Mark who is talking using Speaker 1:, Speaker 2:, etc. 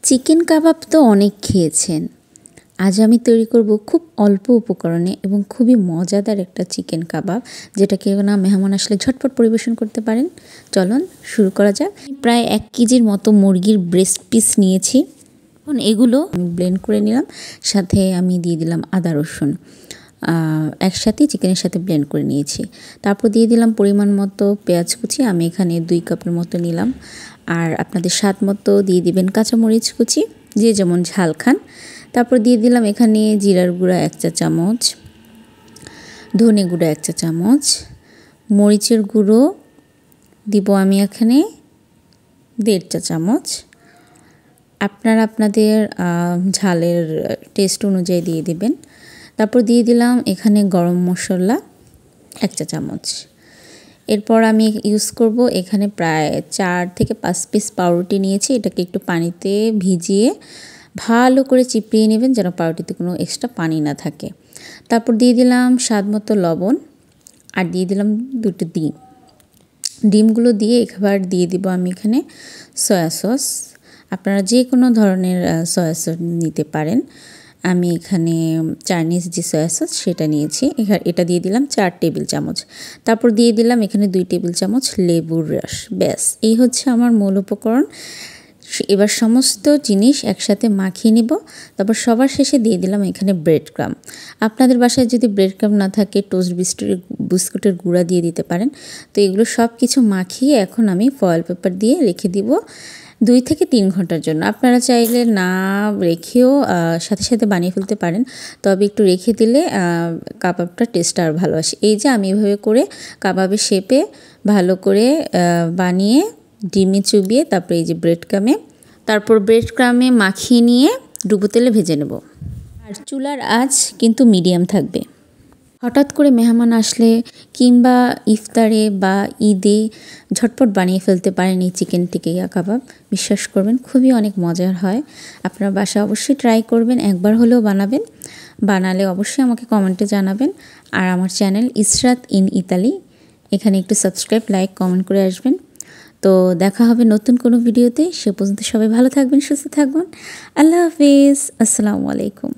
Speaker 1: Chicken কাবাব তো অনেক খেয়েছেন। আজ আমি তৈরি করব খুব অল্প উপকরণে এবং খুবই মজাদার একটা চিকেন কাবাব, যেটা কেউ না মেহমান আসলে ঝটপট পরিবেশন করতে পারেন। চলুন শুরু করা যাক। প্রায় 1 কেজির মতো মুরগির ব্রেস্ট পিস নিয়েছি। এখন এগুলো আমি ব্লেন্ড করে নিলাম, সাথে আমি দিয়ে দিলাম আদা রসুন, একসাথে চিকেনের সাথে ব্লেন্ড করে নিয়েছি। তারপর দিয়ে দিলাম পরিমাণ মতো পেঁয়াজ কুচি, আমি এখানে 2 কাপের মতো নিলাম। আর আপনাদের স্বাদ মতো দিয়ে দিবেন কাঁচামরিচ কুচি, যে যেমন ঝাল খান। তারপর দিয়ে দিলাম এখানে জিরার গুঁড়া 1 চা চামচ, ধনে গুঁড়া 1 চা চামচ, মরিচের গুঁড়ো দিব আমি এখানে 1.5 চা চামচ। আপনারা আপনাদের ঝালের টেস্ট অনুযায়ী দিয়ে দিবেন। তারপর দিয়ে দিলাম এখানে গরম মশলা 1 চা চামচ। এরপর আমি ইউজ করব এখানে প্রায় 4 থেকে 5 পিস পাউরুটি নিয়েছি। এটাকে একটু পানিতে ভিজিয়ে ভালো করে চিপড়িয়ে নেবেন, যেন পাউরুটিতে কোনো এক্সট্রা পানি না থাকে। তারপর দিয়ে দিলাম স্বাদ মতো লবণ, আর দিয়ে দিলাম 2টি ডিম। ডিমগুলো দিয়ে একবার দিয়ে দিব আমি এখানে সয়া সস। আপনারা যে কোনো ধরনের সয়া সস নিতে পারেন। আমি এখানে চাইনিজ যে সয়া সস সেটা নিয়েছি। এটা দিয়ে দিলাম 4 টেবিল চামচ। তারপর দিয়ে দিলাম এখানে 2 টেবিল চামচ লেবুর রস। ব্যাস, এই হচ্ছে আমার মূল উপকরণ। এবার সমস্ত জিনিস একসাথে মাখিয়ে নিব। তারপর সবার শেষে দিয়ে দিলাম এখানে ব্রেড ক্রাম্ব। আপনাদের বাসায় যদি ব্রেড ক্রাম্ব না থাকে, টোস্ট বিস্কুটের গুঁড়া দিয়ে দিতে পারেন। তো এগুলো সব কিছু মাখিয়ে এখন আমি ফয়েল পেপার দিয়ে রেখে দিব 2 থেকে 3 ঘন্টার জন্য। আপনারা চাইলে না রেখেও সাথে সাথে বানিয়ে ফেলতে পারেন, তবে একটু রেখে দিলে কাবাবটা টেস্ট আর ভালো আসে। এই যে আমি এভাবে করে কাবাবের শেপে ভালো করে বানিয়ে ডিমে চুবিয়ে তারপরে এই যে ব্রেড ক্রামে মাখিয়ে নিয়ে ডুবো তেলে ভেজে নেব। আর চুলার আঁচ কিন্তু মিডিয়াম থাকবে। হঠাৎ করে মেহমান আসলে কিংবা ইফতারে বা ঈদে ঝটপট বানিয়ে ফেলতে পারেন এই চিকেন টিকিয়া কাবাব। বিশ্বাস করবেন খুবই অনেক মজার হয়। আপনারা বাসায় অবশ্যই ট্রাই করবেন, একবার হলেও বানাবেন। বানালে অবশ্যই আমাকে কমেন্টে জানাবেন। আর আমার চ্যানেল ইসরাত ইন ইতালি, এখানে একটু সাবস্ক্রাইব, লাইক, কমেন্ট করে আসবেন। তো দেখা হবে নতুন কোনো ভিডিওতে। সে পর্যন্ত সবাই ভালো থাকবেন, সুস্থ থাকবেন। আল্লাহ হাফিজ, আসসালামু আলাইকুম।